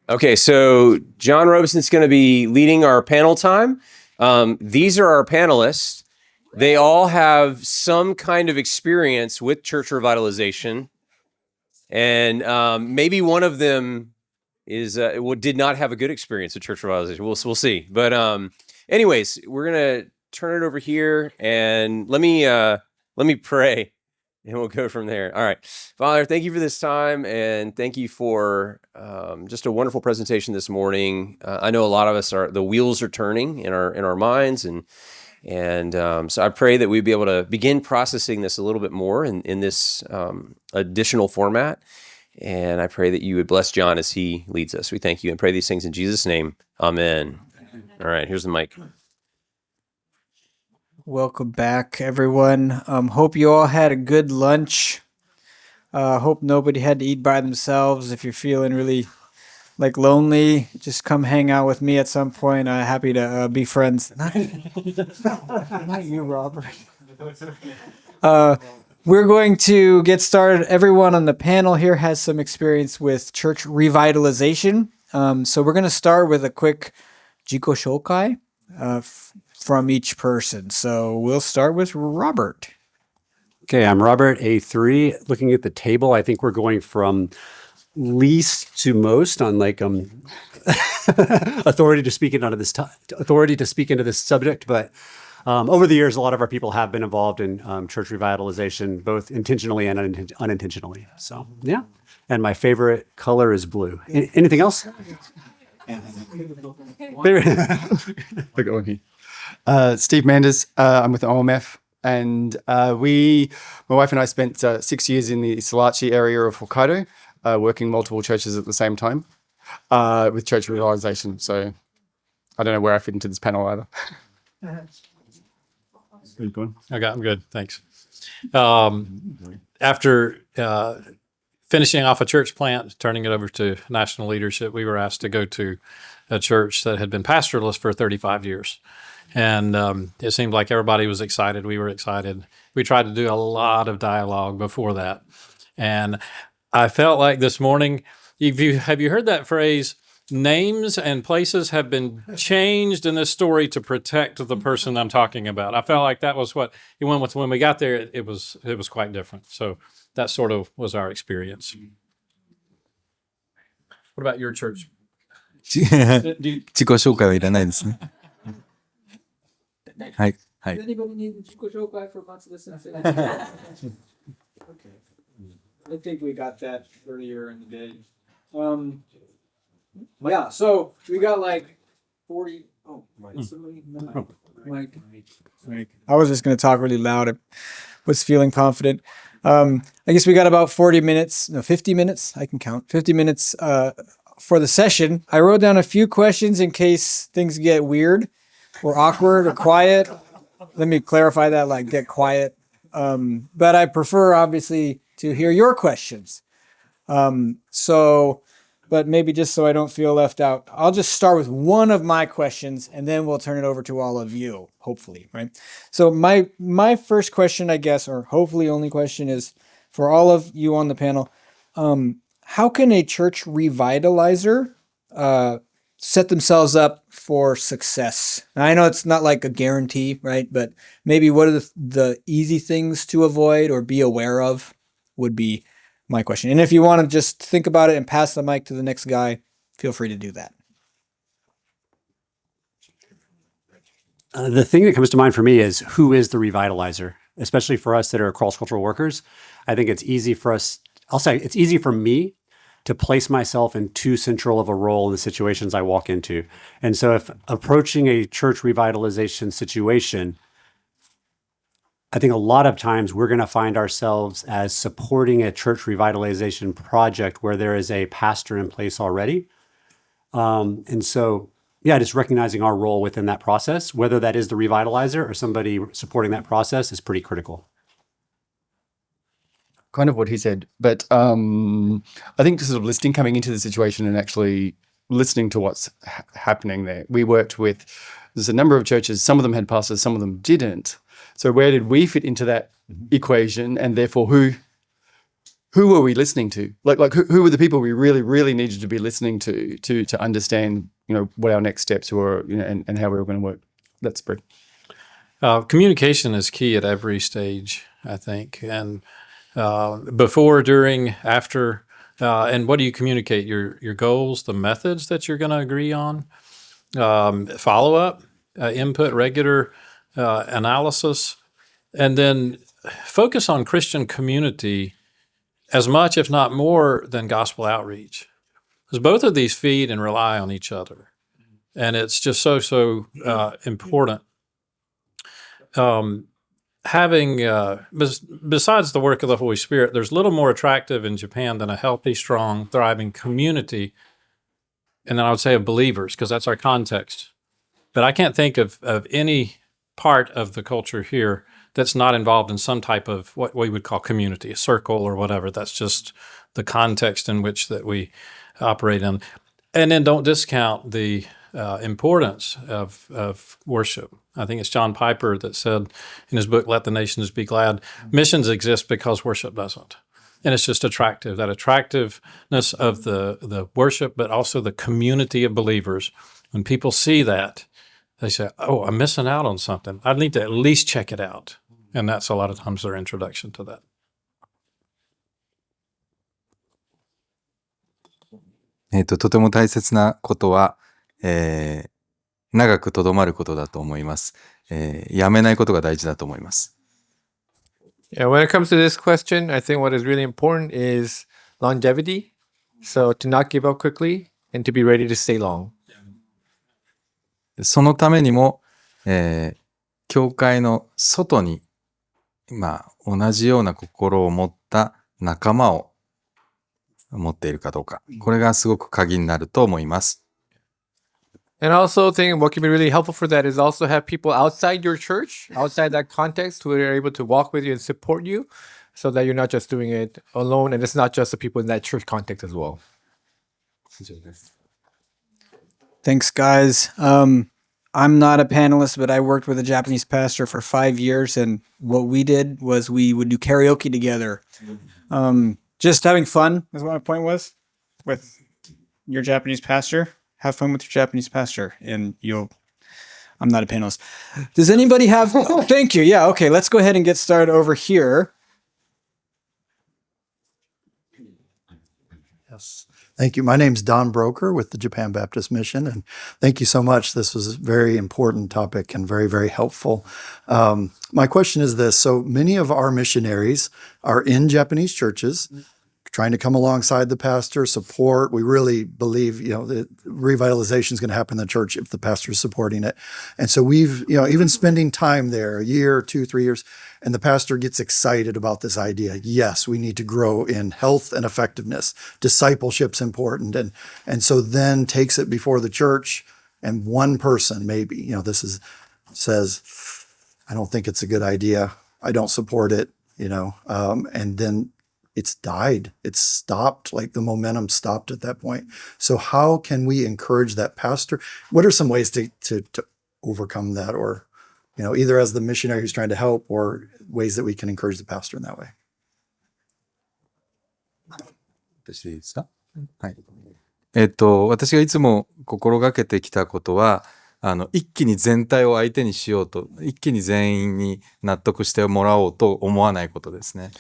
Okay, so John Robeson's going to be leading our panel time. These are our panelists. They all have some kind of experience with church revitalization, and maybe one of them is did not have a good experience with church revitalization. We'll see. But anyways, we're gonna turn it over here, and let me pray, and we'll go from there. All right, Father, thank you for this time, and thank you for just a wonderful presentation this morning. I know a lot of us the wheels are turning in our minds, and so I pray that we'd be able to begin processing this a little bit more in this additional format. And I pray that you would bless John as he leads us. We thank you and pray these things in Jesus' name. Amen. All right, here's the mic. Welcome back, everyone. Hope you all had a good lunch. Hope nobody had to eat by themselves. If you're feeling really lonely, just come hang out with me at some point. Happy to be friends. Not you, Robert. We're going to get started. Everyone on the panel here has some experience with church revitalization. So we're going to start with a quick jiko shokai from each person. So we'll start with Robert. Okay, I'm Robert, A3. Looking at the table, I think we're going from least to most on authority to speak into this subject. But over the years, a lot of our people have been involved in church revitalization, both intentionally and unintentionally. So, yeah. And my favorite color is blue. Anything else? Steve Manders. I'm with OMF. And my wife and I spent 6 years in the Salachi area of Hokkaido, working multiple churches at the same time with church revitalization. So I don't know where I fit into this panel either. I'm good. Thanks. After finishing off a church plant, turning it over to national leadership, we were asked to go to a church that had been pastorless for 35 years. And it seemed like everybody was excited. We were excited. We tried to do a lot of dialogue before that. And I felt like this morning, have you heard that phrase, names and places have been changed in this story to protect the person I'm talking about? I felt like that was what he went with. When we got there, it was quite different. So that sort of was our experience. What about your church? 自己紹介はいらないですね。はい。はい。 Anybody need a jiko shokai for Matsuda Sensei? Okay. I think we got that earlier in the day. Yeah, so we got 40. Oh, somebody. Mike. I was just going to talk really loud. I was feeling confident. I guess we got about 50 minutes. I can count 50 minutes for the session. I wrote down a few questions in case things get weird or awkward or quiet. Let me clarify that, get quiet. But I prefer, obviously, to hear your questions. But maybe just so I don't feel left out, I'll just start with one of my questions, and then we'll turn it over to all of you, hopefully, right? So my first question, I guess, or hopefully only question, is for all of you on the panel, how can a church revitalizer set themselves up for success? Now, I know it's not like a guarantee, right? But maybe what are the easy things to avoid or be aware of would be my question. And if you want to just think about it and pass the mic to the next guy, feel free to do that. The thing that comes to mind for me is, who is the revitalizer? Especially for us that are cross-cultural workers. I think it's easy for us, it's easy for me to place myself in too central of a role in the situations I walk into. And so if approaching a church revitalization situation, I think a lot of times we're going to find ourselves as supporting a church revitalization project where there is a pastor in place already. And so, just recognizing our role within that process, whether that is the revitalizer or somebody supporting that process, is pretty critical. Kind of what he said. But I think just sort of listening, coming into the situation and actually listening to what's happening there. We worked with, there's a number of churches, some of them had pastors, some of them didn't. So where did we fit into that equation, and therefore who who are we listening to? Like who are the people we really needed to be listening to understand, what our next steps were, and how we were going to work. That's pretty. Communication is key at every stage, I think. And before, during, after, and what do you communicate? Your goals, the methods that you're going to agree on, follow-up, input, regular analysis, and then focus on Christian community as much, if not more, than gospel outreach. Because both of these feed and rely on each other. And it's just so important. Having, besides the work of the Holy Spirit, there's little more attractive in Japan than a healthy, strong, thriving community. And then I would say of believers, because that's our context. But I can't think of any part of the culture here that's not involved in some type of what we would call community, a circle or whatever. That's just the context in which that we operate in. And then don't discount the importance of worship. I think it's John Piper that said in his book, Let the Nations Be Glad, missions exist because worship doesn't. And it's just attractive, that attractiveness of the worship, but also the community of believers. When people see that, they say, oh, I'm missing out on something. I need to at least check it out. And that's a lot of times their introduction to that. とても大切なことは、長くとどまることだと思います。やめないことが大事だと思います。Yeah, when it comes to this question, I think what is really important is longevity. So to not give up quickly and to be ready to stay long. そのためにも、教会の外に、同じような心を持った仲間を持っているかどうか。これがすごく鍵になると思います。And I also think what can be really helpful for that is also have people outside your church, outside that context, who are able to walk with you and support you so that you're not just doing it alone and it's not just the people in that church context as well. Thanks, guys. I'm not a panelist, but I worked with a Japanese pastor for 5 years, and what we did was we would do karaoke together. Just having fun is what my point was with your Japanese pastor. Have fun with your Japanese pastor, and I'm not a panelist. Does anybody have... Oh, thank you. Yeah, okay, let's go ahead and get started over here. Yes. Thank you. My name's Don Broker with the Japan Baptist Mission, and thank you so much. This was a very important topic and very, very helpful. My question is this. So many of our missionaries are in Japanese churches, trying to come alongside the pastor, support. We really believe, that revitalization is going to happen in the church if the pastor is supporting it. And so we've, even spending time there, a year, 2, 3 years, and the pastor gets excited about this idea. Yes, we need to grow in health and effectiveness. Discipleship's important. And so then takes it before the church, and one person maybe, says, I don't think it's a good idea. I don't support it, and then it's died. It's stopped, like the momentum stopped at that point. So how can we encourage that pastor? What are some ways to overcome that, or, either as the missionary who's trying to help, or ways that we can encourage the pastor in that way? 私でいいですか？はい。私がいつも心がけてきたことは、一気に全体を相手にしようと、一気に全員に納得してもらおうと思わないことですね。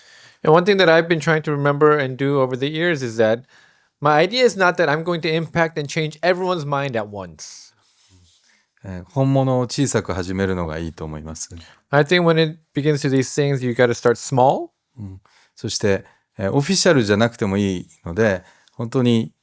And one thing that I've been trying to remember and do over the years is that my idea is not that I'm going to impact and change everyone's mind at once. 本物を小さく始めるのがいいと思います。I think when it begins to these things, you got to start small. そして、オフィシャルじゃなくてもいいので、本当に、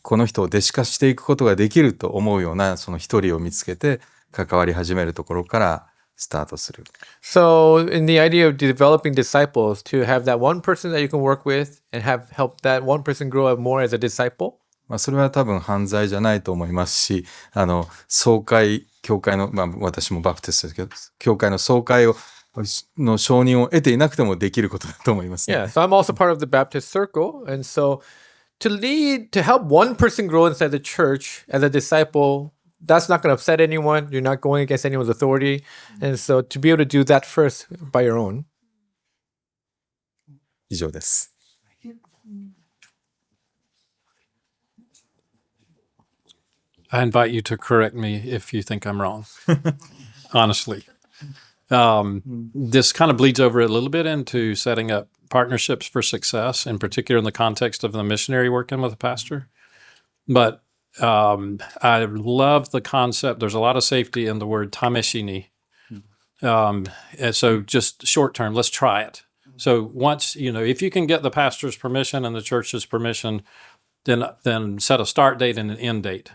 この人を弟子化していくことができると思うようなその一人を見つけて関わり始めるところからスタートする。So in the idea of developing disciples, to have that one person that you can work with and have help that one person grow up more as a disciple. それは多分犯罪じゃないと思いますし、総会、教会の、私もバプテストですけど、教会の総会の承認を得ていなくてもできることだと思います、ね。Yeah, so I'm also part of the Baptist circle, and so to help one person grow inside the church as a disciple, that's not going to upset anyone. You're not going against anyone's authority. And so to be able to do that first by your own. 以上です。I invite you to correct me if you think I'm wrong. Honestly, this kind of bleeds over a little bit into setting up partnerships for success, in particular in the context of the missionary working with a pastor. But I love the concept. There's a lot of safety in the word tameshini. And so just short term, let's try it. So once, if you can get the pastor's permission and the church's permission, then set a start date and an end date.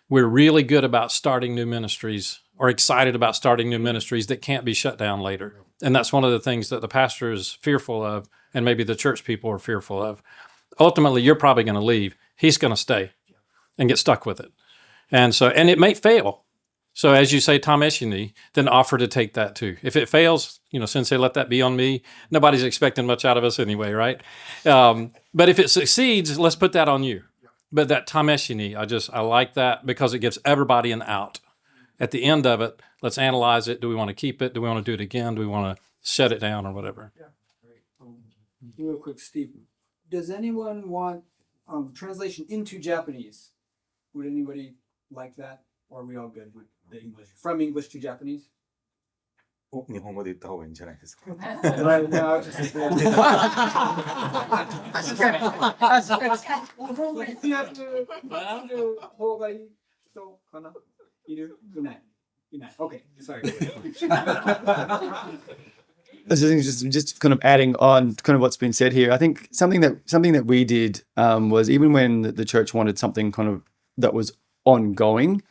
We're really good about starting new ministries, or excited about starting new ministries that can't be shut down later. And that's one of the things that the pastor is fearful of, and maybe the church people are fearful of. Ultimately, you're probably going to leave. He's going to stay and get stuck with it. And it may fail. So as you say, tameshini, then offer to take that too. If it fails, sensei, let that be on me. Nobody's expecting much out of us anyway, right? But if it succeeds, let's put that on you. But that tameshini, I like that because it gives everybody an out. At the end of it, let's analyze it. Do we want to keep it? Do we want to do it again? Do we want to shut it down or whatever? Yeah. Real quick, Steve. Does anyone want translation into Japanese? Would anybody like that? Or are we all good with the English? From English to Japanese? 日本語で言った方がいいんじゃないですか。Right now, just Okay, sorry. Just kind of adding on kind of what's been said here. I think something that we did was, even when the church wanted something kind of that was ongoing,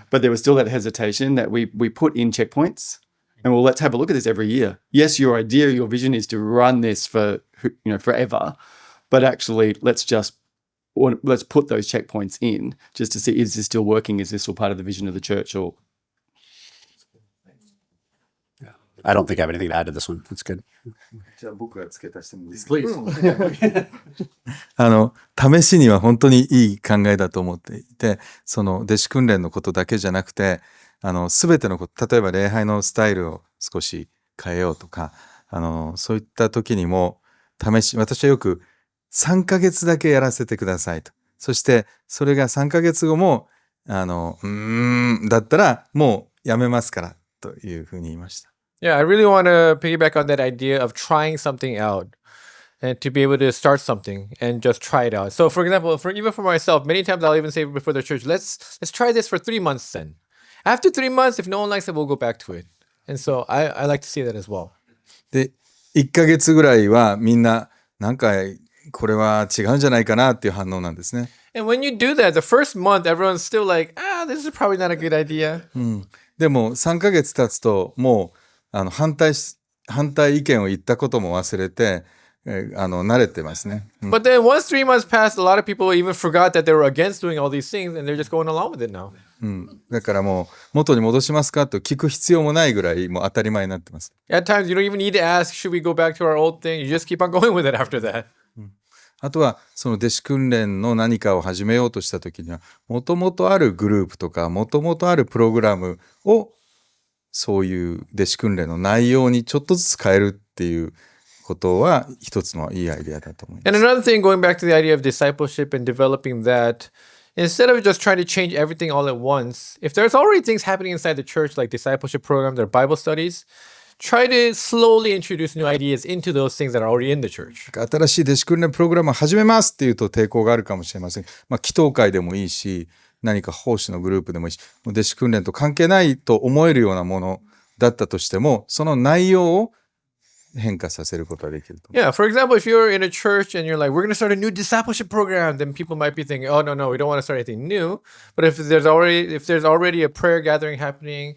but there was still that hesitation, that we put in checkpoints. And well, let's have a look at this every year. Yes, your vision is to run this for forever, but actually let's put those checkpoints in just to see, is this still working? Is this still part of the vision of the church? Or I don't think I have anything to add to this one. It's good. じゃあ僕が付け足してもいいですか。試しには本当にいい考えだと思っていて、その弟子訓練のことだけじゃなくて、すべてのこと、例えば礼拝のスタイルを少し変えようとか、そういった時にも私はよく3ヶ月だけやらせてくださいと。そしてそれが3ヶ月後もだったらもうやめますからというふうに言いました。Yeah, I really want to piggyback on that idea of trying something out and to be able to start something and just try it out. So for example, even for myself, many times I'll even say before the church, let's try this for 3 months then. After 3 months, if no one likes it, we'll go back to it. And so I like to see that as well. で、1ヶ月ぐらいはみんななんかこれは違うんじゃないかなっていう反応なんですね。And when you do that, the first month, everyone's still like, this is probably not a good idea. でも3ヶ月経つともう反対意見を言ったことも忘れて、慣れてますね。But then once 3 months passed, a lot of people even forgot that they were against doing all these things, and they're just going along with it now. だからもう元に戻しますかと聞く必要もないぐらいもう当たり前になってます。At times, you don't even need to ask, should we go back to our old thing? You just keep on going with it after that. あとはその弟子訓練の何かを始めようとした時には、もともとあるグループとかもともとあるプログラムをそういう弟子訓練の内容にちょっとずつ変えるっていうことは一つのいいアイデアだと思います。And another thing, going back to the idea of discipleship and developing that, instead of just trying to change everything all at once, if there's already things happening inside the church like discipleship programs or Bible studies, try to slowly introduce new ideas into those things that are already in the church. 新しい弟子訓練プログラムを始めますっていうと抵抗があるかもしれません。祈祷会でもいいし、何か奉仕のグループでもいいし、弟子訓練と関係ないと思えるようなものだったとしても、その内容を変化させることができると。Yeah, for example, if you're in a church and you're like, we're going to start a new discipleship program, then people might be thinking, oh, no, we don't want to start anything new. But if there's already a prayer gathering happening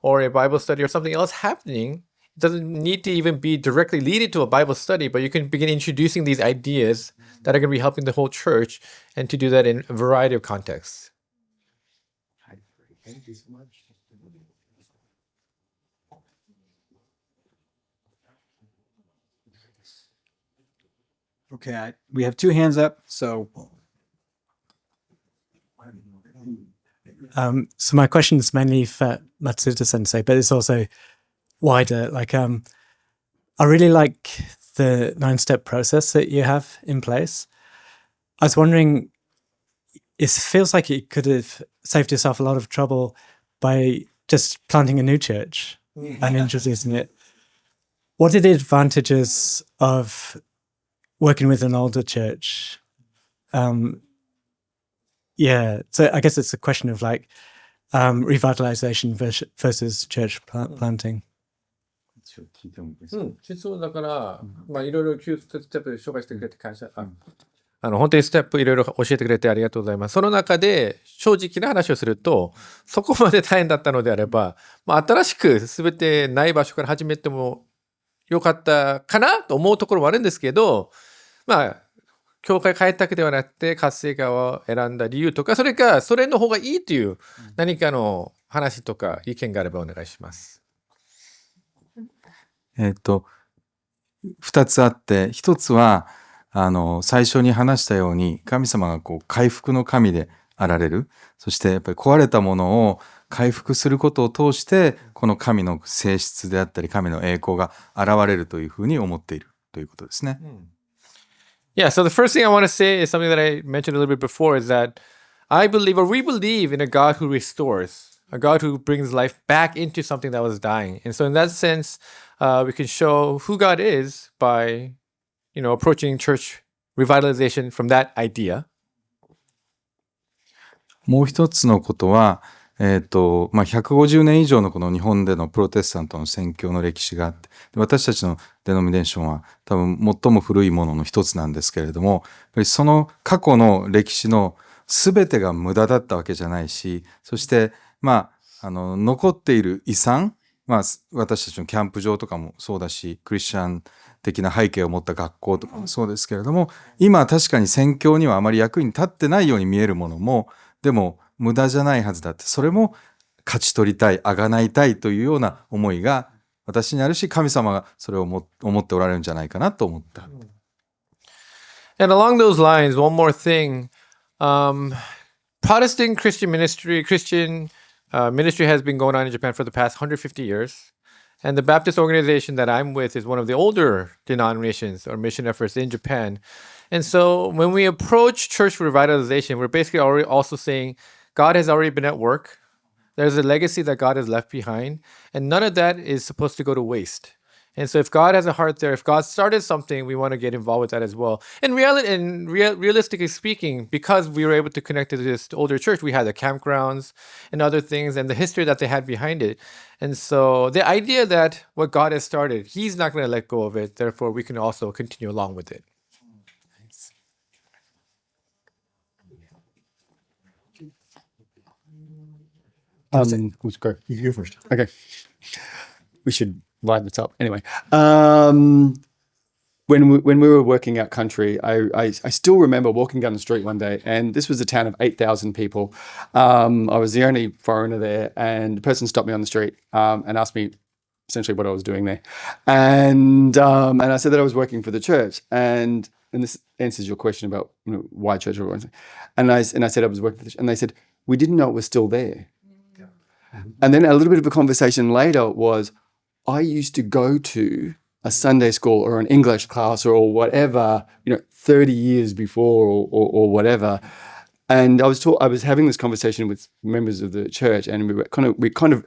or a Bible study or something else happening, it doesn't need to even be directly leading to a Bible study, but you can begin introducing these ideas that are going to be helping the whole church, and to do that in a variety of contexts. Thank you so much. Okay, we have 2 hands up, so. So my question is mainly for Matsuda Sensei, but it's also wider. I really like the 9-step process that you have in place. I was wondering, it feels like you could have saved yourself a lot of trouble by just planting a new church and introducing it. What are the advantages of working with an older church? So I guess it's a question of like revitalization versus church planting. 質問だから、まあ、いろいろ9ステップ紹介してくれて感謝。本当にステップいろいろ教えてくれてありがとうございます。その中で正直な話をすると、そこまで大変だったのであれば、まあ、新しく全てない場所から始めてもよかったかなと思うところもあるんですけど、まあ、教会変えたわけではなくて活性化を選んだ理由とか、それかそれの方がいいという何かの話とか意見があればお願いします。2つあって、1つは最初に話したように神様が回復の神であられる。そしてやっぱり壊れたものを回復することを通してこの神の性質であったり神の栄光が現れるというふうに思っているということですね。Yeah, so the first thing I want to say is something that I mentioned a little bit before is that I believe, or we believe, in a God who restores, a God who brings life back into something that was dying. And so in that sense, we can show who God is by, approaching church revitalization from that idea. もう一つのことは、150年以上のこの日本でのプロテスタントの宣教の歴史があって、私たちのデノミネーションは多分最も古いものの一つなんですけれども、やっぱりその過去の歴史の全てが無駄だったわけじゃないし、そして残っている遺産、私たちのキャンプ場とかもそうだし、クリスチャン的な背景を持った学校とかもそうですけれども、今確かに宣教にはあまり役に立ってないように見えるものも、でも無駄じゃないはずだって、それも勝ち取りたい、あがないたいというような思いが私にあるし、神様がそれを思っておられるんじゃないかなと思った。And along those lines, one more thing, Protestant Christian ministry has been going on in Japan for the past 150 years. And the Baptist organization that I'm with is one of the older denominations or mission efforts in Japan. And so when we approach church revitalization, we're basically already also saying God has already been at work. There's a legacy that God has left behind, and none of that is supposed to go to waste. And so if God has a heart there, if God started something, we want to get involved with that as well. And realistically speaking, because we were able to connect to this older church, we had the campgrounds and other things and the history that they had behind it. And so the idea that what God has started, He's not going to let go of it. Therefore, we can also continue along with it. Let's go. You go first. Okay. We should line this up. Anyway, when we were working out country, I still remember walking down the street one day, and this was a town of 8,000 people. I was the only foreigner there, and the person stopped me on the street and asked me essentially what I was doing there, and I said that I was working for the church, and this answers your question about why church, and I said I was working for the church, and they said we didn't know it was still there. And then a little bit of a conversation later was, I used to go to a Sunday school or an English class or whatever, 30 years before or whatever. And I was having this conversation with members of the church, and we kind of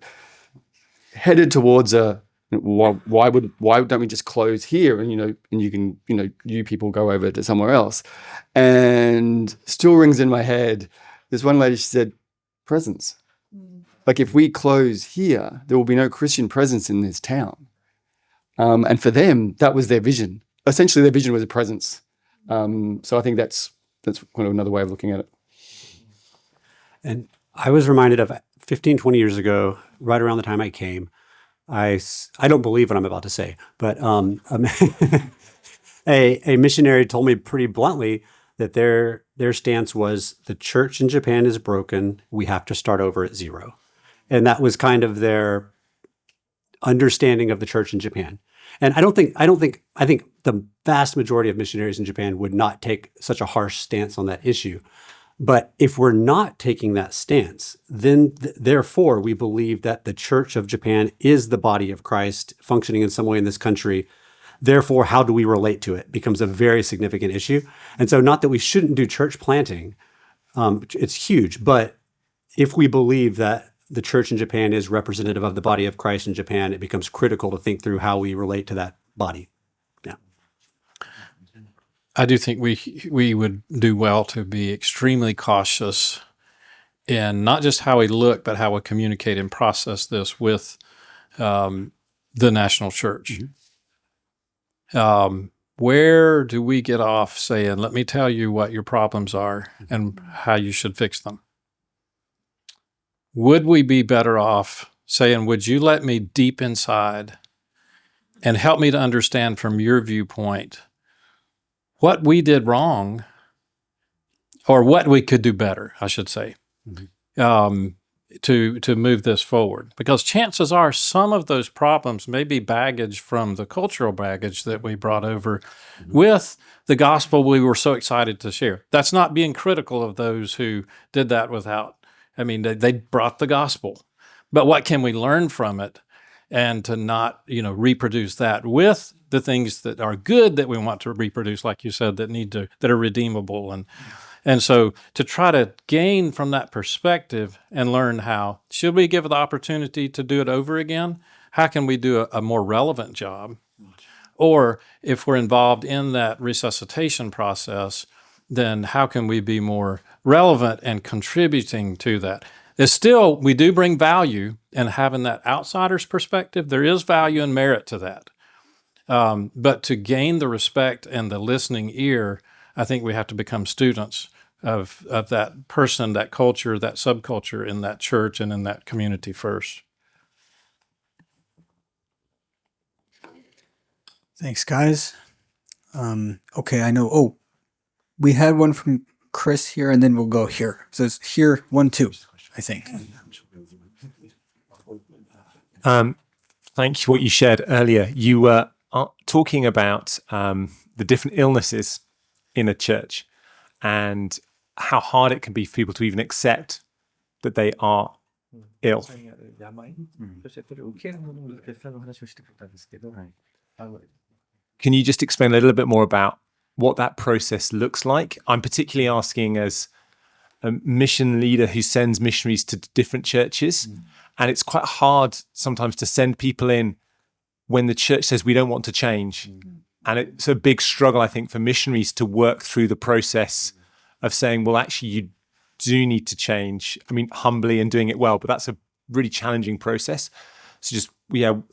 headed towards why don't we just close here and and you can you people go over to somewhere else. And still rings in my head. This one lady, she said, presence. Like if we close here, there will be no Christian presence in this town. And for them, that was their vision. Essentially, their vision was a presence. So I think that's kind of another way of looking at it. And I was reminded of 15, 20 years ago, right around the time I came, I don't believe what I'm about to say, but a missionary told me pretty bluntly that their stance was the church in Japan is broken. We have to start over at zero. And that was kind of their understanding of the church in Japan. And I think the vast majority of missionaries in Japan would not take such a harsh stance on that issue. But if we're not taking that stance, then therefore we believe that the church of Japan is the body of Christ functioning in some way in this country, Therefore, how do we relate to it becomes a very significant issue. And so not that we shouldn't do church planting, it's huge, but if we believe that the church in Japan is representative of the body of Christ in Japan, it becomes critical to think through how we relate to that body. Yeah. I do think we would do well to be extremely cautious in not just how we look, but how we communicate and process this with the national church. Where do we get off saying, let me tell you what your problems are and how you should fix them? Would we be better off saying, would you let me deep inside and help me to understand from your viewpoint what we did wrong, or what we could do better, I should say, to move this forward? Because chances are some of those problems may be baggage from the cultural baggage that we brought over with the gospel we were so excited to share. That's not being critical of those who did that without, I mean, they brought the gospel. But what can we learn from it, and to not, reproduce that with the things that are good that we want to reproduce, like you said, that are redeemable. And so to try to gain from that perspective and learn how, should we give the opportunity to do it over again? How can we do a more relevant job? Or if we're involved in that resuscitation process, then how can we be more relevant and contributing to that? There's still, we do bring value in having that outsider's perspective. There is value and merit to that. But to gain the respect and the listening ear, I think we have to become students of that person, that culture, that subculture in that church and in that community first. Thanks, guys. Okay, I know. Oh, we had one from Chris here, and then we'll go here. So it's here, 1, 2, I think. Thank you for what you shared earlier. You were talking about the different illnesses in a church and how hard it can be for people to even accept that they are ill. Can you just explain a little bit more about what that process looks like? I'm particularly asking as a mission leader who sends missionaries to different churches, and it's quite hard sometimes to send people in when the church says we don't want to change. And it's a big struggle, I think, for missionaries to work through the process of saying, well, actually, you do need to change. I mean, humbly and doing it well, but that's a really challenging process. So just,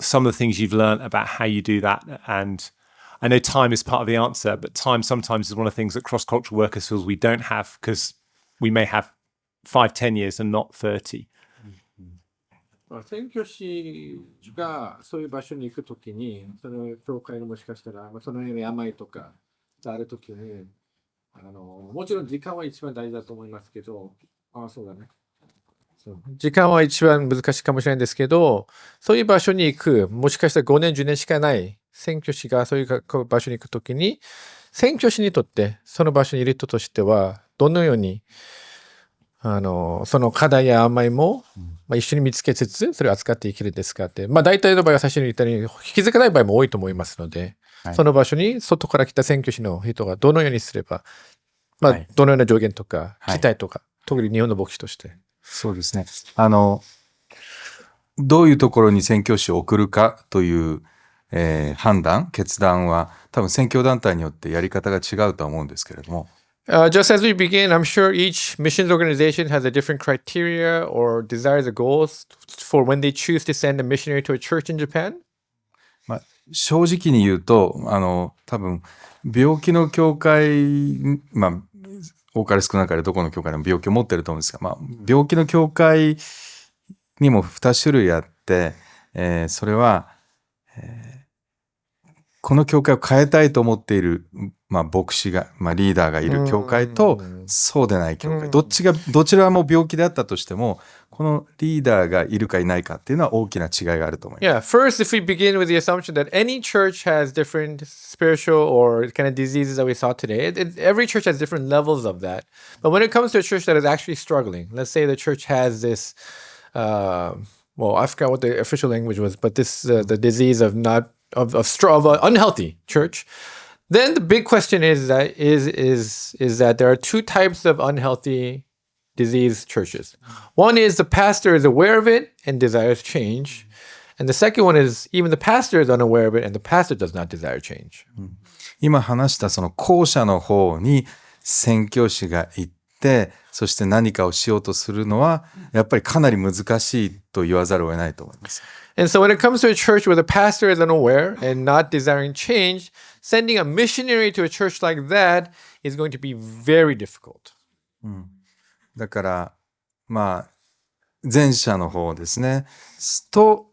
some of the things you've learned about how you do that. And I know time is part of the answer, but time sometimes is one of the things that cross-cultural workers feels we don't have, because we may have 5-10 years and not 30. 宣教師がそういう場所に行くときに、その教会のもしかしたら、そのような病とかあるときに、もちろん時間は一番大事だと思いますけど、そうだね。時間は一番難しいかもしれないんですけど、そういう場所に行く、もしかしたら5年、10年しかない宣教師がそういう場所に行くときに、宣教師にとってその場所にいる人としては、どのようにその課題や甘いも、一緒に見つけつつ、それを扱っていけるんですかって。大体の場合は最初に言ったように、気づかない場合も多いと思いますので、その場所に外から来た宣教師の人がどのようにすれば、どのような条件とか、期待とか、特に日本の牧師として。そうですね。どういうところに宣教師を送るかという、決断は、多分宣教団体によってやり方が違うとは思うんですけれども、just as we begin, I'm sure each missions organization has a different criteria or desires or goals for when they choose to send a missionary to a church in Japan. 正直に言うと、多分、病気の教会、多かれ少なかれどこの教会でも病気を持ってると思うんですが、病気の教会にも2種類あって、それは、この教会を変えたいと思っている、牧師が、リーダーがいる教会と、そうでない教会。どちらも病気であったとしても、このリーダーがいるかいないかっていうのは大きな違いがあると思います。Yeah, first, if we begin with the assumption that any church has different spiritual or kind of diseases that we saw today, every church has different levels of that. But when it comes to a church that is actually struggling, let's say the church has this, I forgot what the official language was, but this the disease of not of an unhealthy church, then the big question is that there are two types of unhealthy disease churches. One is the pastor is aware of it and desires change. And the second one is even the pastor is unaware of it and the pastor does not desire change. 今話したその後者の方に宣教師が行って、そして何かをしようとするのはやっぱりかなり難しいと言わざるを得ないと思います。And so when it comes to a church where the pastor is unaware and not desiring change, sending a missionary to a church like that is going to be very difficult. だからまあ前者の方ですねと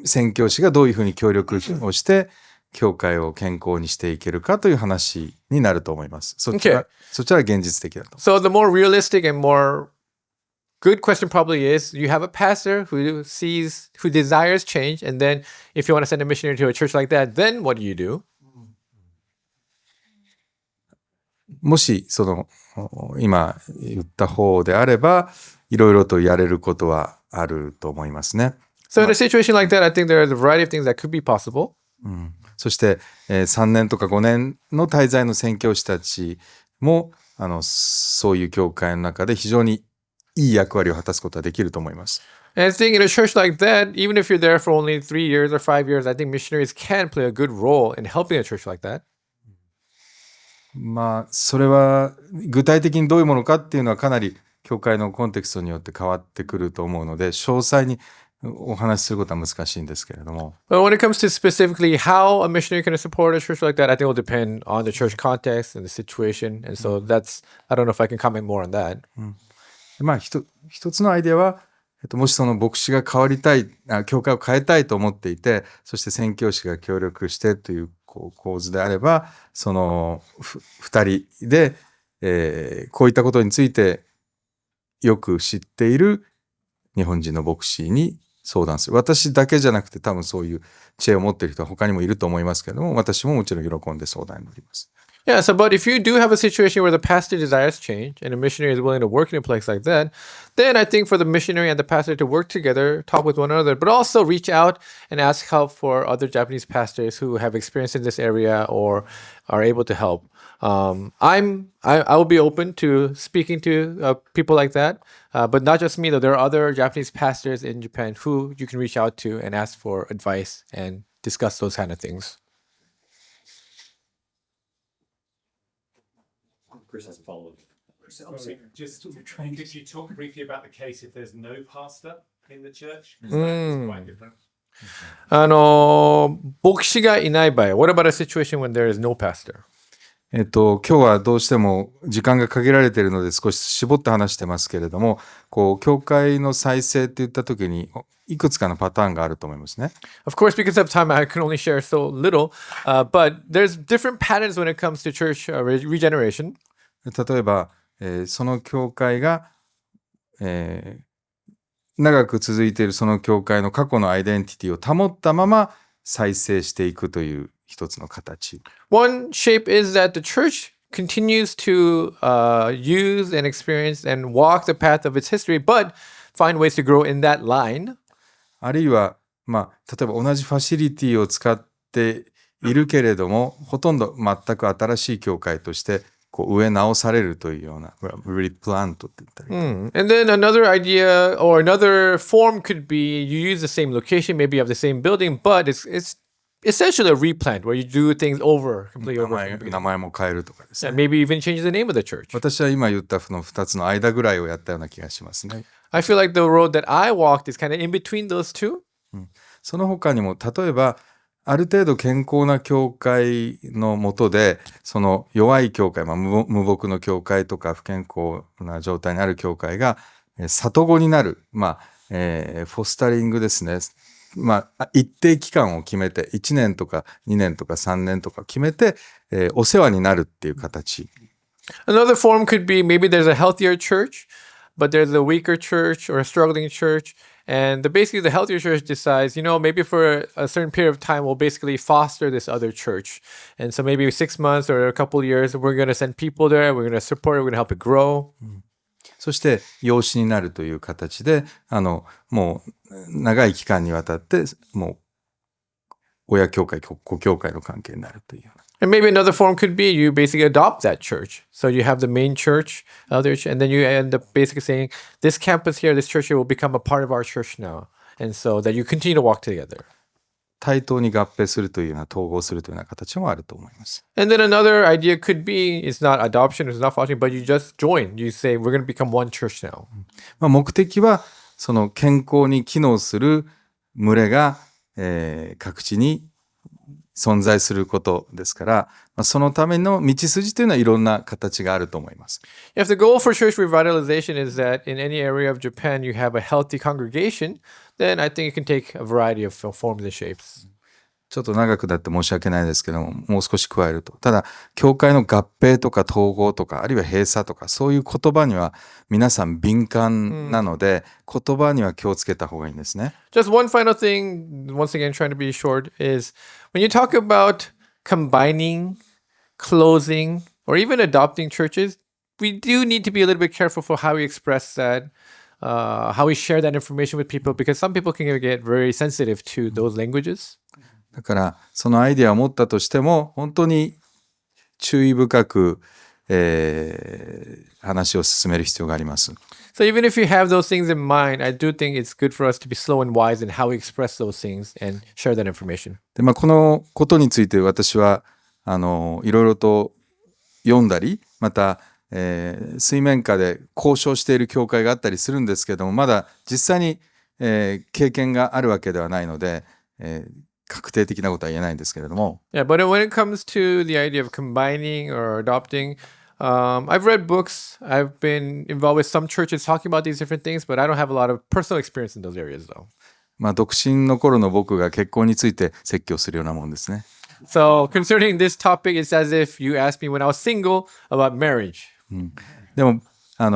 宣教師がどういうふうに協力をして教会を健康にしていけるかという話になると思います。そちらは現実的だと。So the more realistic and more good question probably is you have a pastor who desires change, and then if you want to send a missionary to a church like that, then what do? もしその今言った方であればいろいろとやれることはあると思いますね。So in a situation like that, I think there are a variety of things that could be possible. そして、3年とか5年の滞在の宣教師たちもそういう教会の中で非常にいい役割を果たすことはできると思います。And I think in a church like that, even if you're there for only 3 years or 5 years, I think missionaries can play a good role in helping a church like that. まあそれは具体的にどういうものかっていうのはかなり教会のコンテクストによって変わってくると思うので詳細にお話しすることは難しいんですけれども。But when it comes to specifically how a missionary can support a church like that, I think it will depend on the church context and the situation. And so I don't know if I can comment more on that. まあ一つのアイデアは、もしその牧師が変わりたい、教会を変えたいと思っていて、そして宣教師が協力してという構図であれば、その2人で、こういったことについてよく知っている日本人の牧師に相談する。私だけじゃなくて多分そういう知恵を持っている人は他にもいると思いますけれども、私ももちろん喜んで相談に乗ります。Yeah, so but if you do have a situation where the pastor desires change and a missionary is willing to work in a place like that, then I think for the missionary and the pastor to work together, talk with one another, but also reach out and ask help for other Japanese pastors who have experience in this area or are able to help. I will be open to speaking to people like that, but not just me though. There are other Japanese pastors in Japan who you can reach out to and ask for advice and discuss those kind of things. Chris has a follow-up. Just could you talk briefly about the case if there's no pastor in the church? Because that is quite different. 牧師がいない場合、what about a situation when there is no pastor? 今日はどうしても時間が限られているので少し絞って話してますけれども、教会の再生って言った時にいくつかのパターンがあると思いますね。Of course, because of time, I can only share so little, but there's different patterns when it comes to church regeneration. 例えば、その教会が、長く続いているその教会の過去のアイデンティティを保ったまま再生していくという一つの形。One shape is that the church continues to use and experience and walk the path of its history, but find ways to grow in that line. あるいは、例えば同じファシリティを使っているけれども、ほとんど全く新しい教会として植え直されるというような、replant って言ったり。And then another idea or another form could be you use the same location, maybe you have the same building, but it's essentially a replant where you do things over, completely over. 名前も変えるとかですね。And maybe even change the name of the church. 私は今言ったその2つの間ぐらいをやったような気がしますね。I feel like the road that I walked is kind of in between those two. その他にも例えばある程度健康な教会の下でその弱い教会、無牧の教会とか不健康な状態にある教会が里子になる、フォスタリングですね。一定期間を決めて1年とか2年とか3年とか決めて、お世話になるっていう形。Another form could be maybe there's a healthier church, but there's a weaker church or a struggling church. And basically the healthier church decides, maybe for a certain period of time, we'll basically foster this other church. And so maybe 6 months or a couple of years, we're going to send people there. We're going to support it. We're going to help it grow. そして養子になるという形で、もう長い期間にわたってもう親教会、子教会の関係になるというような。And maybe another form could be you basically adopt that church. So you have the main church, and then you end up basically saying, this campus here, this church here will become a part of our church now. And so that you continue to walk together. 対等に合併するというような、統合するというような形もあると思います。And then another idea could be, it's not adoption, it's not fostering, but you just join. You say, we're going to become one church now. 目的は、その健康に機能する群れが、各地に存在することですから、そのための道筋というのはいろんな形があると思います。If the goal for church revitalization is that in any area of Japan you have a healthy congregation, then I think it can take a variety of forms and shapes. ちょっと長くなって申し訳ないですけども、もう少し加えると。ただ、教会の合併とか統合とか、あるいは閉鎖とか、そういう言葉には皆さん敏感なので、言葉には気をつけた方がいいんですね。Just one final thing, once again trying to be short, is when you talk about combining, closing, or even adopting churches, we do need to be a little bit careful for how we express that, how we share that information with people, because some people can get very sensitive to those languages. だから、そのアイデアを持ったとしても、本当に注意深く、話を進める必要があります。So even if you have those things in mind, I do think it's good for us to be slow and wise in how we express those things and share that information. で、このことについて私は、いろいろと読んだり、また、水面下で交渉している教会があったりするんですけども、まだ実際に、経験があるわけではないので、確定的なことは言えないんですけれども。Yeah, but when it comes to the idea of combining or adopting, I've read books. I've been involved with some churches talking about these different things, but I don't have a lot of personal experience in those areas, though. 独身の頃の僕が結婚について説教するようなもんですね。So concerning this topic, it's as if you asked me when I was single about marriage. でも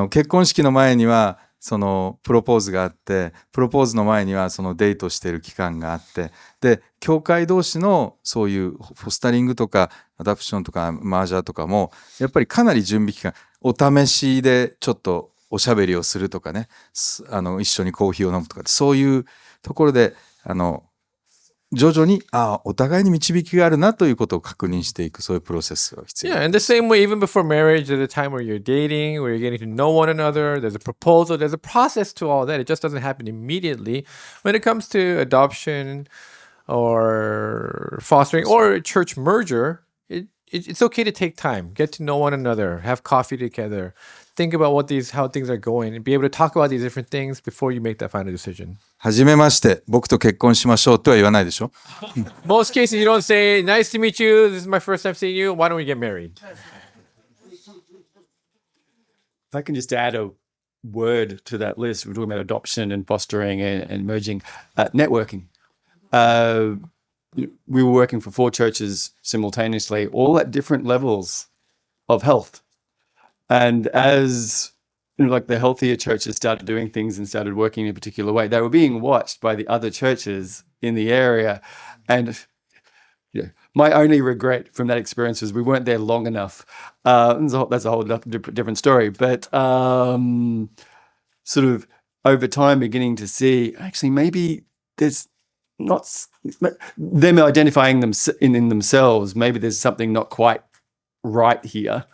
結婚式の前にはそのプロポーズがあって、プロポーズの前にはそのデートしている期間があって、で教会同士のそういうフォスタリングとかアダプションとかマージャーとかもやっぱりかなり準備期間、お試しでちょっとおしゃべりをするとかね、一緒にコーヒーを飲むとか、そういうところで徐々にお互いに導きがあるなということを確認していく、そういうプロセスが必要。Yeah, and the same way, even before marriage, there's a time where you're dating, where you're getting to know one another. There's a proposal. There's a process to all that. It just doesn't happen immediately. When it comes to adoption or fostering or church merger, it's okay to take time, get to know one another, have coffee together, think about how things are going, and be able to talk about these different things before you make that final decision. はじめまして、僕と結婚しましょうとは言わないでしょ。Most cases, you don't say, nice to meet you, this is my first time seeing you, why don't we get married? If I can just add a word to that list, we're talking about adoption and fostering and merging, networking. We were working for 4 churches simultaneously, all at different levels of health. And as like the healthier churches started doing things and started working in a particular way, they were being watched by the other churches in the area. And my only regret from that experience was we weren't there long enough. That's a whole different story. But sort of over time beginning to see, actually, maybe there's not them identifying them in themselves. Maybe there's something not quite right here.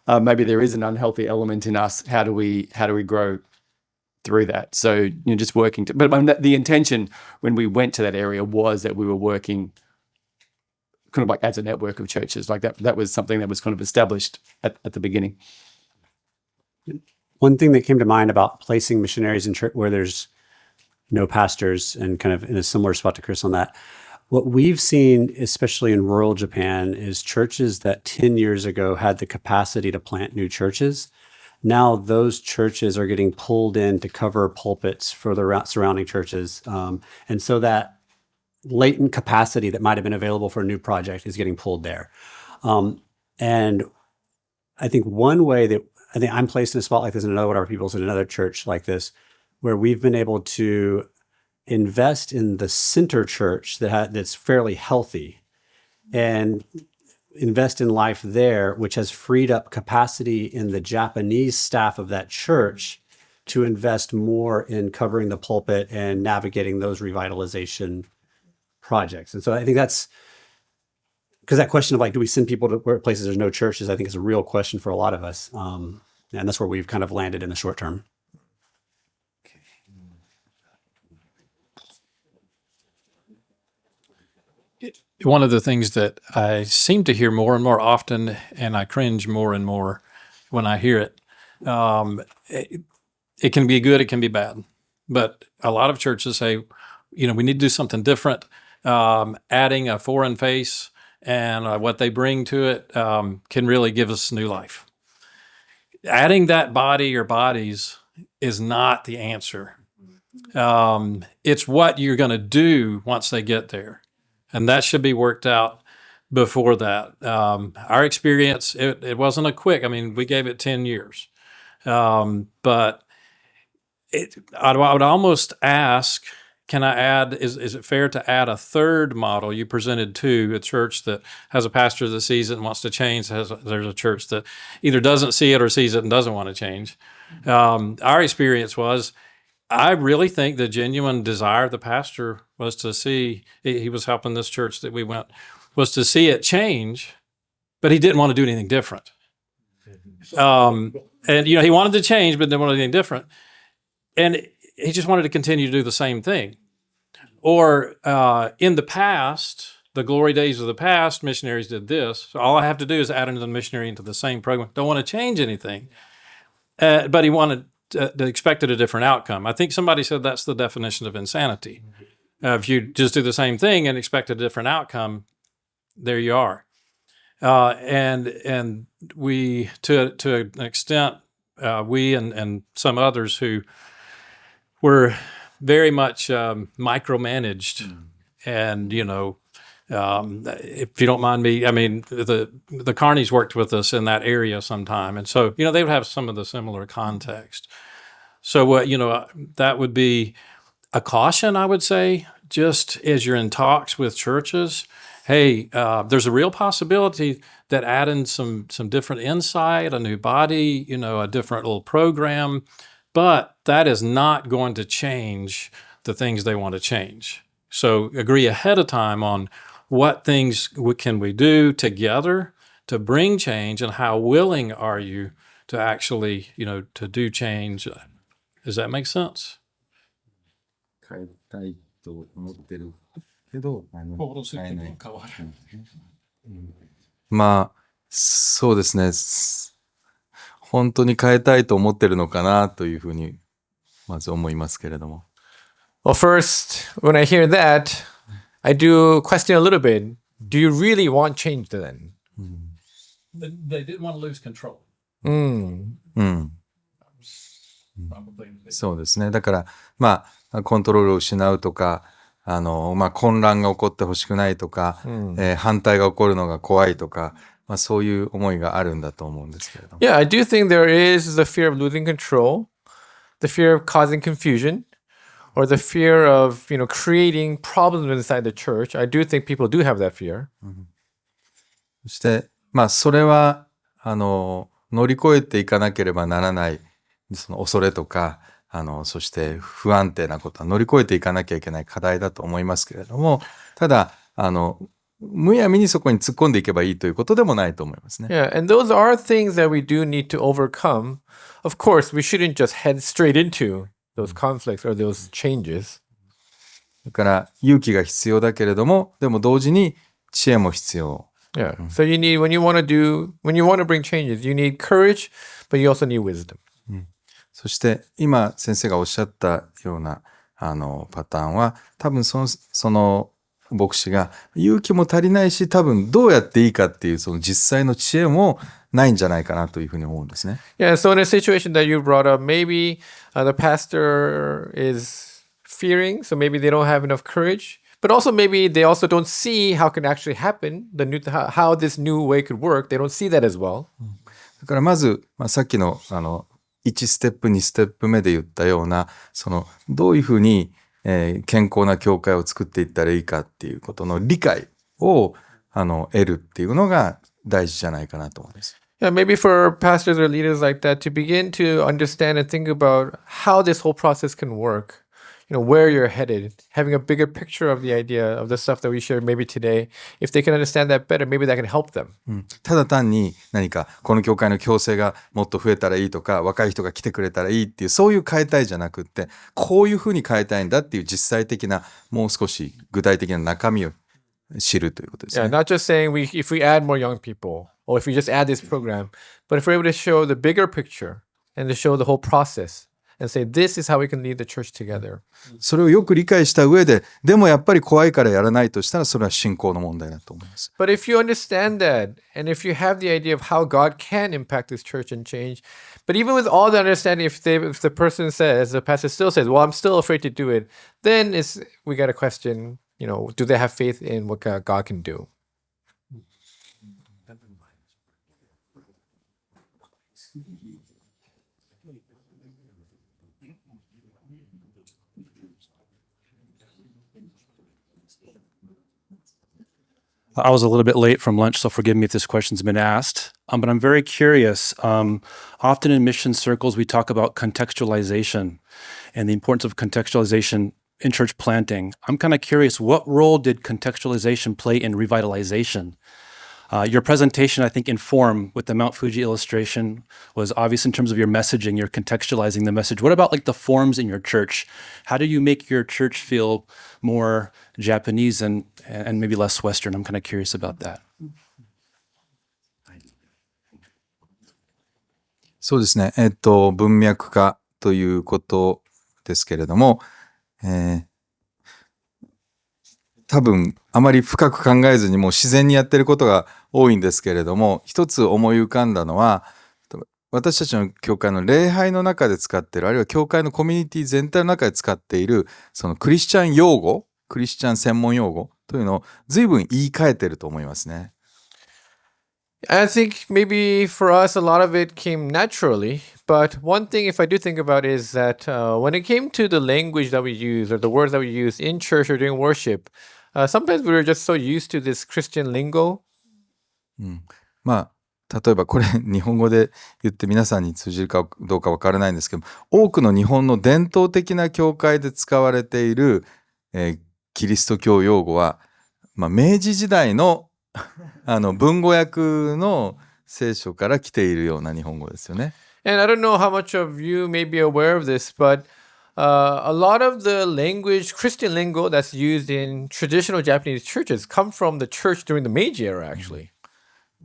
Maybe there is an unhealthy element in us. How do we grow through that? So just working but the intention when we went to that area was that we were working kind of like as a network of churches. Like that was something that was kind of established at the beginning. One thing that came to mind about placing missionaries in church where there's no pastors and kind of in a similar spot to Chris on that. What we've seen, especially in rural Japan, is churches that 10 years ago had the capacity to plant new churches. Now those churches are getting pulled in to cover pulpits for the surrounding churches. And so that latent capacity that might have been available for a new project is getting pulled there. And I think one way that I think I'm placed in a spot like this and another whatever people's in another church like this, where we've been able to invest in the center church that's fairly healthy and invest in life there, which has freed up capacity in the Japanese staff of that church to invest more in covering the pulpit and navigating those revitalization projects. And so I think that's because that question of like, do we send people to where places there's no churches? I think is a real question for a lot of us. And that's where we've kind of landed in the short term. One of the things that I seem to hear more and more often, and I cringe more and more when I hear it, it can be good, it can be bad. But a lot of churches say, we need to do something different. Adding a foreign face and what they bring to it can really give us new life. Adding that body or bodies is not the answer. It's what you're going to do once they get there. And that should be worked out before that. Our experience, it wasn't a quick, we gave it 10 years. But I would almost ask, can I add, is it fair to add a third model? You presented two, a church that has a pastor that sees it and wants to change. There's a church that either doesn't see it or sees it and doesn't want to change. Our experience was, I really think the genuine desire of the pastor was to see, he was helping this church that we went, was to see it change, but he didn't want to do anything different. And, he wanted to change, but didn't want to do anything different. And he just wanted to continue to do the same thing. Or in the past, the glory days of the past, missionaries did this. So all I have to do is add another missionary into the same program. Don't want to change anything. But he wanted expected a different outcome. I think somebody said that's the definition of insanity. If you just do the same thing and expect a different outcome, there you are. And we, to an extent, we and some others who were very much micromanaged, and if you don't mind me, the Carneys worked with us in that area sometime, and so they would have some of the similar context. So that would be a caution, I would say, just as you're in talks with churches. Hey, there's a real possibility that adding some different insight, a new body, a different little program, but that is not going to change the things they want to change. So agree ahead of time on what things can we do together to bring change, and how willing are you to actually, to do change. Does that make sense? 変えたいと思ってるけど、変えない。まあ、そうですね。本当に変えたいと思ってるのかなというふうにまず思いますけれども。Well, first, when I hear that, I do question a little bit. Do you really want change then? They didn't want to lose control. そうですね。だからまあコントロールを失うとか、混乱が起こってほしくないとか、反対が起こるのが怖いとか、そういう思いがあるんだと思うんですけれども。Yeah, I do think there is the fear of losing control, the fear of causing confusion, or the fear of, creating problems inside the church. I do think people do have that fear. そしてそれは乗り越えていかなければならないその恐れとかそして不安定なことは乗り越えていかなきゃいけない課題だと思いますけれども、ただむやみにそこに突っ込んでいけばいいということでもないと思いますね。Yeah, and those are things that we do need to overcome. Of course, we shouldn't just head straight into those conflicts or those changes. だから勇気が必要だけれども、でも同時に知恵も必要。Yeah. So you need, when you want to bring changes, you need courage, but you also need wisdom. そして今先生がおっしゃったようなパターンは多分その牧師が勇気も足りないし、多分どうやっていいかっていうその実際の知恵もないんじゃないかなというふうに思うんですね。Yeah, so in a situation that you brought up, maybe the pastor is fearing, so maybe they don't have enough courage, but also maybe they also don't see how it can actually happen, how this new way could work. They don't see that as well. だからまず、さっきの1ステップ2ステップ目で言ったようなどういうふうに、健康な教会を作っていったらいいかっていうことの理解を得るっていうのが大事じゃないかなと思います。Yeah, maybe for pastors or leaders like that to begin to understand and think about how this whole process can work. where you're headed, having a bigger picture of the idea of the stuff that we shared maybe today. If they can understand that better, maybe that can help them. ただ単に何かこの教会の共生がもっと増えたらいいとか若い人が来てくれたらいいっていうそういう変えたいじゃなくってこういうふうに変えたいんだっていう実際的なもう少し具体的な中身を知るということです Yeah, ね。 not just saying if we add more young people or if we just add this program, but if we're able to show the bigger picture and to show the whole process and say this is how we can lead the church together. それをよく理解した上ででもやっぱり怖いからやらないとしたらそれは信仰の問題だと思います。 But if you understand that, and if you have the idea of how God can impact this church and change, but even with all the understanding, if the person says, the pastor still says, well, I'm still afraid to do it, then we got to question, do they have faith in what God can do? I was a little bit late from lunch, so forgive me if this question's been asked. But I'm very curious. Often in mission circles, we talk about contextualization and the importance of contextualization in church planting. I'm kind of curious, what role did contextualization play in revitalization? Your presentation, I think, in form with the Mount Fuji illustration was obvious in terms of your messaging. You're contextualizing the message. What about like the forms in your church? How do you make your church feel more Japanese and maybe less Western? I'm kind of curious about that. そうですね。文脈化ということですけれども、多分あまり深く考えずにもう自然にやってることが多いんですけれども、一つ思い浮かんだのは私たちの教会の礼拝の中で使っているあるいは教会のコミュニティ全体の中で使っているそのクリスチャン用語クリスチャン専門用語というのを随分言い換えてると思いますね。I think maybe for us, a lot of it came naturally. But one thing, if I do think about it, is that when it came to the language that we use or the words that we use in church or during worship, sometimes we were just so used to this Christian lingo. まあ例えばこれ日本語で言って皆さんに通じるかどうかわからないんですけど多くの日本の伝統的な教会で使われている、キリスト教用語は、明治時代の文語訳の聖書から来ているような日本語ですよね。And I don't know how much of you may be aware of this, but a lot of the language, Christian lingo that's used in traditional Japanese churches come from the church during the Meiji era, actually.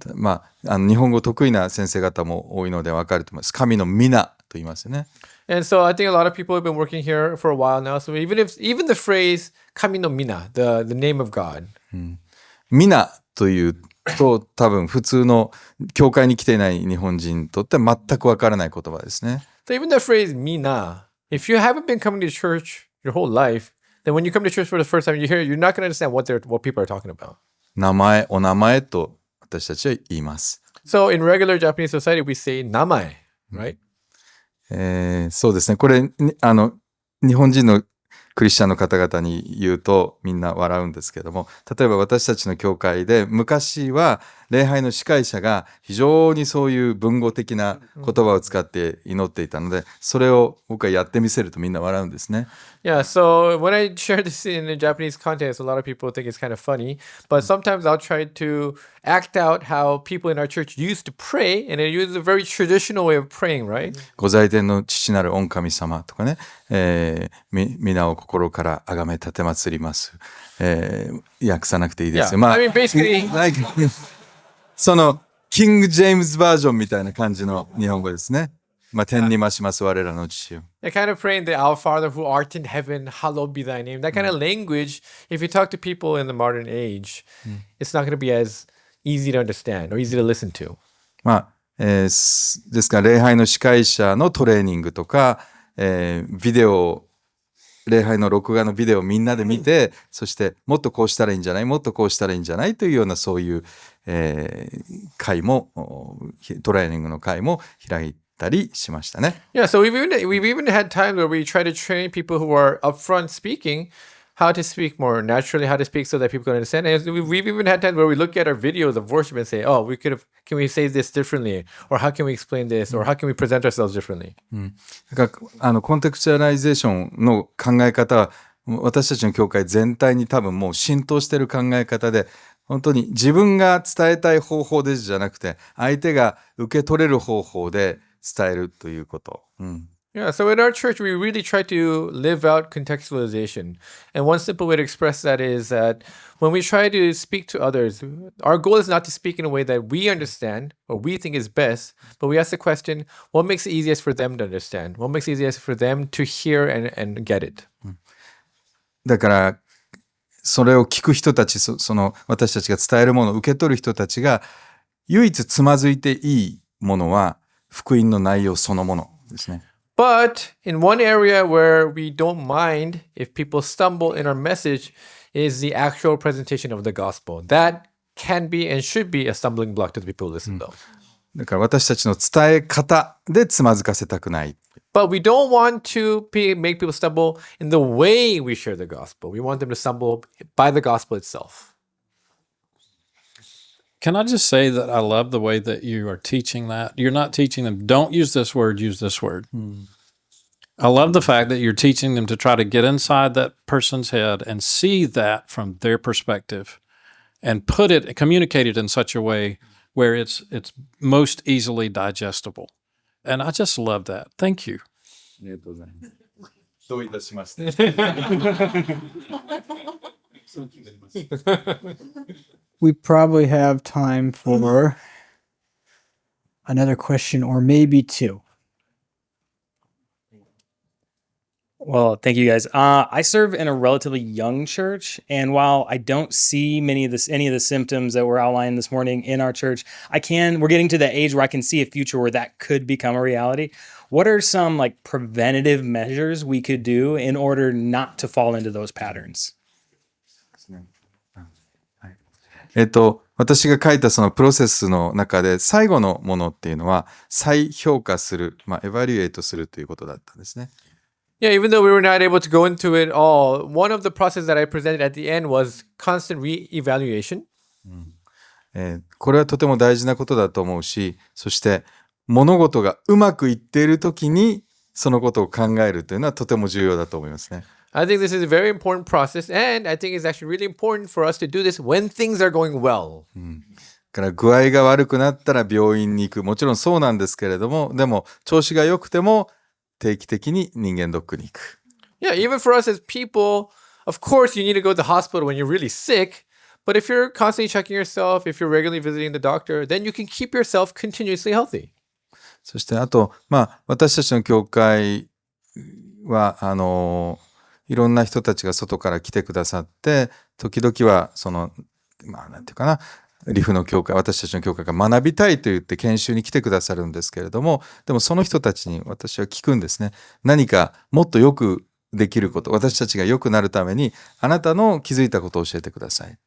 日本語得意な先生方も多いので分かると思います。神の皆と言いますよね。And so I think a lot of people have been working here for a while now. So even the phrase "kami no mina," the name of God. 皆というと多分普通の教会に来ていない日本人にとっては全く分からない言葉ですね。So even the phrase "mina," if you haven't been coming to church your whole life, then when you come to church for the first time, you're not going to understand what people are talking about. お名前と私たちは言います。So in regular Japanese society, we say "namae," right? そうですね。これ日本人のクリスチャンの方々に言うとみんな笑うんですけども、例えば私たちの教会で昔は礼拝の司会者が非常にそういう文語的な言葉を使って祈っていたので、それを僕はやってみせるとみんな笑うんですね。Yeah, so when I share this in the Japanese context, a lot of people think it's kind of funny, but sometimes I'll try to act out how people in our church used to pray, and they use a very traditional way of praying, right? ご在天の父なる御神様とかね、皆を心から崇め立てまつります。訳さなくていいですよ。Yeah, I mean, basically, そのキング・ジェームズバージョンみたいな感じの日本語ですね。天に増します我らの父よ。they're kind of praying the Our Father who art in heaven, hallowed be thy name. That kind of language, if you talk to people in the modern age, it's not going to be as easy to understand or easy to listen to. ですから礼拝の司会者のトレーニングとか、ビデオ礼拝の録画のビデオをみんなで見て、そしてもっとこうしたらいいんじゃないもっとこうしたらいいんじゃないというようなそういう、会もトレーニングの会も開いたりしましたね。Yeah, so we've even had times where we try to train people who are upfront speaking how to speak more naturally, how to speak so that people can understand. And we've even had times where we look at our videos of worship and say, oh, can we say this differently? Or how can we explain this? Or how can we present ourselves differently? だからコンテクチュアライゼーションの考え方は私たちの教会全体に多分もう浸透している考え方で、本当に自分が伝えたい方法でじゃなくて相手が受け取れる方法で伝えるということ。Yeah, so in our church, we really try to live out contextualization. And one simple way to express that is that when we try to speak to others, our goal is not to speak in a way that we understand or we think is best, but we ask the question, what makes it easiest for them to understand? What makes it easiest for them to hear and get it? だからそれを聞く人たち、その私たちが伝えるものを受け取る人たちが唯一つまずいていいものは福音の内容そのものですね。But in one area where we don't mind if people stumble in our message is the actual presentation of the gospel. That can be and should be a stumbling block to the people who listen, though. だから私たちの伝え方でつまずかせたくない。But we don't want to make people stumble in the way we share the gospel. We want them to stumble by the gospel itself. Can I just say that I love the way that you are teaching that? You're not teaching them, don't use this word, use this word. I love the fact that you're teaching them to try to get inside that person's head and see that from their perspective and communicate it in such a way where it's most easily digestible. And I just love that. Thank you. ありがとうございます。どういたしまして。We probably have time for another question or maybe two. Well, thank you guys. I serve in a relatively young church, and while I don't see any of the symptoms that were outlined this morning in our church, we're getting to the age where I can see a future where that could become a reality. What are some preventative measures we could do in order not to fall into those patterns? 私が書いたそのプロセスの中で最後のものっていうのは再評価する、エバリュエイトするということだったんですね。Yeah, even though we were not able to go into it all, one of the processes that I presented at the end was constant re-evaluation. これはとても大事なことだと思うし、そして物事がうまくいっているときにそのことを考えるというのはとても重要だと思いますね。I think this is a very important process, and I think it's actually really important for us to do this when things are going well. だから具合が悪くなったら病院に行く。もちろんそうなんですけれども、でも調子が良くても定期的に人間ドックに行く。Yeah, even for us as people, of course you need to go to the hospital when you're really sick, but if you're constantly checking yourself, if you're regularly visiting the doctor, then you can keep yourself continuously healthy. そしてあと、私たちの教会は、いろんな人たちが外から来てくださって、時々はなんていうかな、リフの教会、私たちの教会が学びたいと言って研修に来てくださるんですけれども、でもその人たちに私は聞くんですね。何かもっとよくできること、私たちが良くなるために、あなたの気づいたことを教えてください。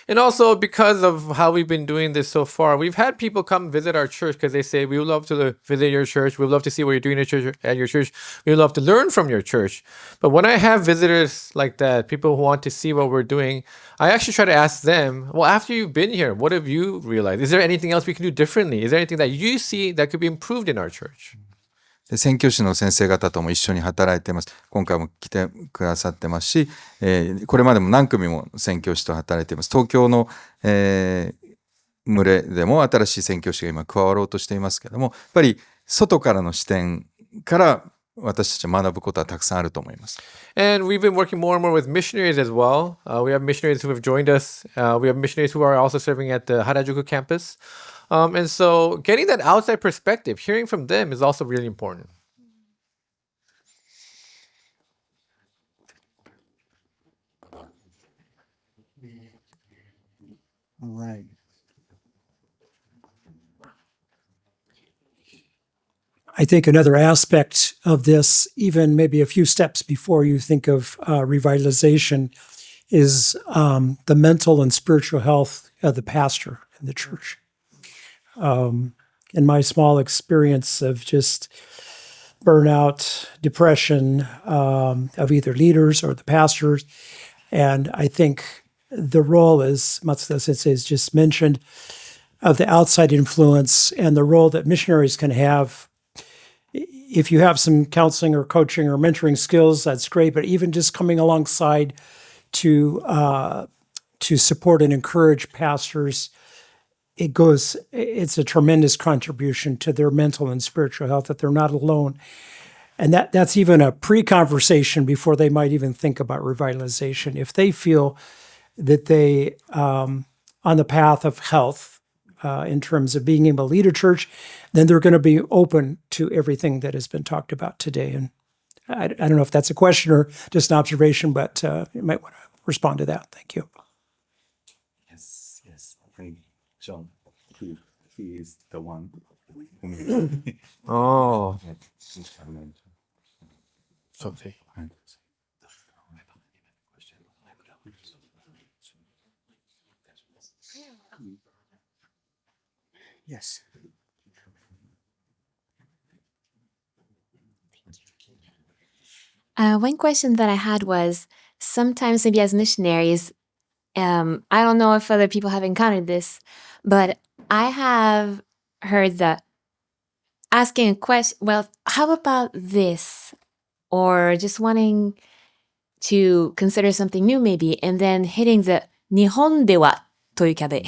And also because of how we've been doing this so far, we've had people come visit our church because they say, we would love to visit your church. We would love to see what you're doing at your church. We would love to learn from your church. But when I have visitors like that, people who want to see what we're doing, I actually try to ask them, well, after you've been here, what have you realized? Is there anything else we can do differently? Is there anything that you see that could be improved in our church? で宣教師の先生方とも一緒に働いています。今回も来てくださってますし、これまでも何組も宣教師と働いています。東京の、群れでも新しい宣教師が今加わろうとしていますけども、やっぱり外からの視点から私たちは学ぶことはたくさんあると思います。And we've been working more and more with missionaries as well. We have missionaries who have joined us. We have missionaries who are also serving at the Harajuku campus. And so getting that outside perspective, hearing from them is also really important. All right. I think another aspect of this, even maybe a few steps before you think of revitalization, is the mental and spiritual health of the pastor in the church. In my small experience of just burnout, depression of either leaders or the pastors, And I think the role, as Matsuda Sensei has just mentioned, of the outside influence and the role that missionaries can have. If you have some counseling or coaching or mentoring skills, that's great. But even just coming alongside to support and encourage pastors, it's a tremendous contribution to their mental and spiritual health, that they're not alone. And that's even a pre-conversation before they might even think about revitalization. If they feel that they on the path of health in terms of being able to lead a church, then they're going to be open to everything that has been talked about today. And I don't know if that's a question or just an observation, but you might want to respond to that. Thank you. Yes. I think John, he is the one. Oh. Okay. Yes. One question that I had was, sometimes maybe as missionaries, I don't know if other people have encountered this, but I have heard the asking a question, well, how about this? Or just wanting to consider something new maybe, and then hitting the 日本ではという壁.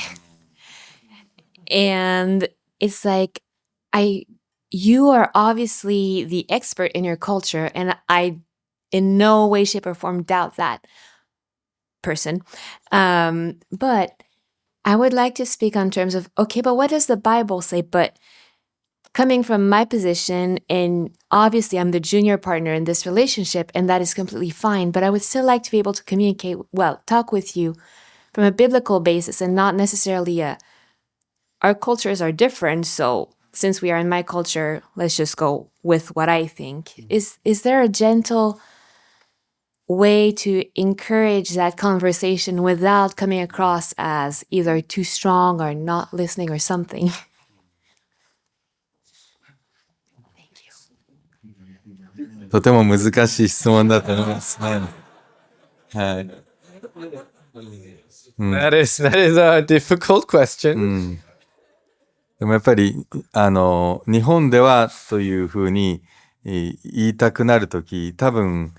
And it's like, you are obviously the expert in your culture, and I in no way, shape, or form doubt that person. But I would like to speak on terms of, okay, but what does the Bible say? But coming from my position, and obviously I'm the junior partner in this relationship, and that is completely fine, but I would still like to be able to communicate, talk with you from a biblical basis and not necessarily our cultures are different, so since we are in my culture, let's just go with what I think. Is there a gentle way to encourage that conversation without coming across as either too strong or not listening or something? Thank you. とても難しい質問だと思いますね。はい。That is a difficult question. でもやっぱり日本ではというふうに言いたくなるとき、多分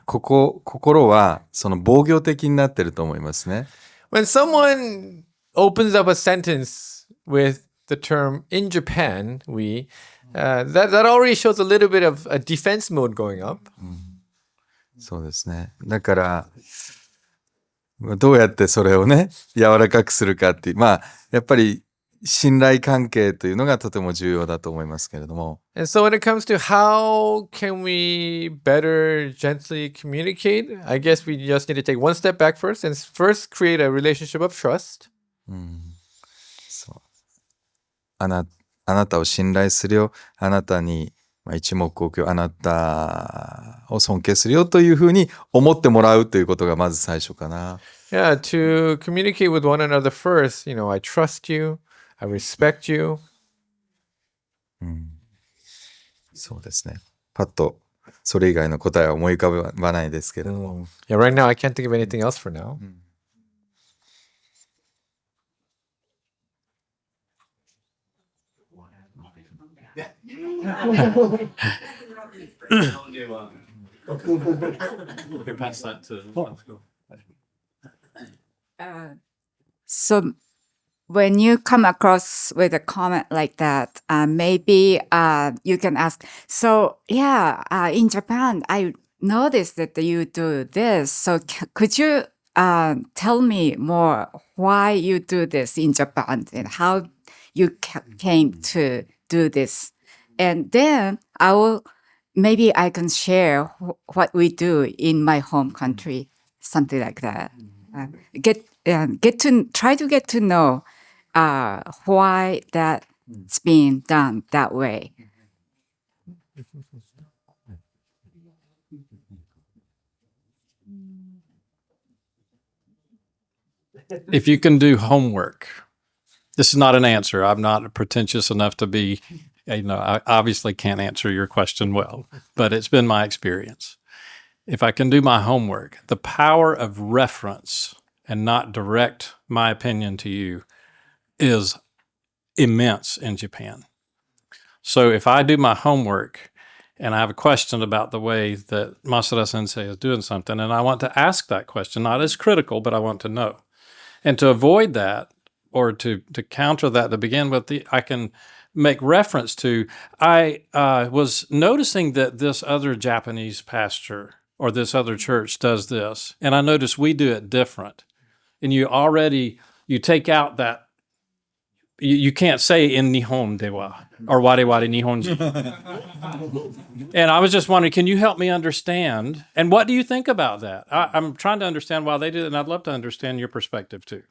心はその防御的になってると思いますね。When someone opens up a sentence with the term "in Japan," that already shows a little bit of a defense mode going up. そうですね。だからどうやってそれをね柔らかくするかっていう、やっぱり信頼関係というのがとても重要だと思いますけれども。And so when it comes to how can we better gently communicate, I guess we just need to take one step back first and first create a relationship of trust. そう。あなたを信頼するよ。あなたに一目置くよ。あなたを尊敬するよというふうに思ってもらうということがまず最初かな。Yeah, to communicate with one another first, I trust you, I respect you. そうですね。パッとそれ以外の答えは思い浮かばないですけれども。Yeah, right now I can't think of anything else for now. So when you come across with a comment like that, maybe you can ask, so in Japan, I noticed that you do this. So could you tell me more why you do this in Japan and how you came to do this? And then maybe I can share what we do in my home country, something like that. Try to get to know why that's being done that way. If you can do homework, this is not an answer. I'm not pretentious enough to be, I obviously can't answer your question well, but it's been my experience. if I can do my homework, the power of reference and not direct my opinion to you is immense in Japan. So if I do my homework and I have a question about the way that Masada Sensei is doing something, and I want to ask that question, not as critical, but I want to know. And to avoid that, or to counter that, to begin with, I can make reference to, I was noticing that this other Japanese pastor or this other church does this, and I notice we do it different. And you take out that, you can't say in Nihon dewa or ware ware Nihonji. And I was just wondering, can you help me understand? And what do you think about that? I'm trying to understand why they did it, and I'd love to understand your perspective too.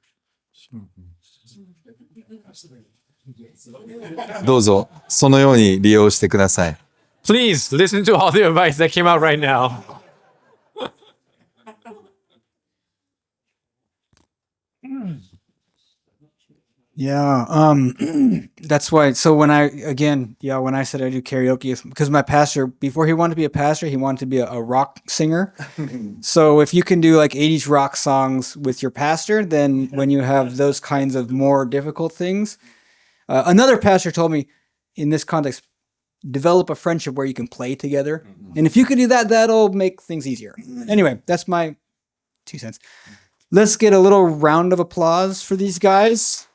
どうぞそのように利用してください。 Please listen to all the advice that came out right now. Yeah, that's why. So when I said I do karaoke, it's because my pastor, before he wanted to be a pastor, he wanted to be a rock singer. So if you can do like 80s rock songs with your pastor, then when you have those kinds of more difficult things, another pastor told me in this context, develop a friendship where you can play together. And if you can do that, that'll make things easier. Anyway, that's my 2 cents. Let's get a little round of applause for these guys.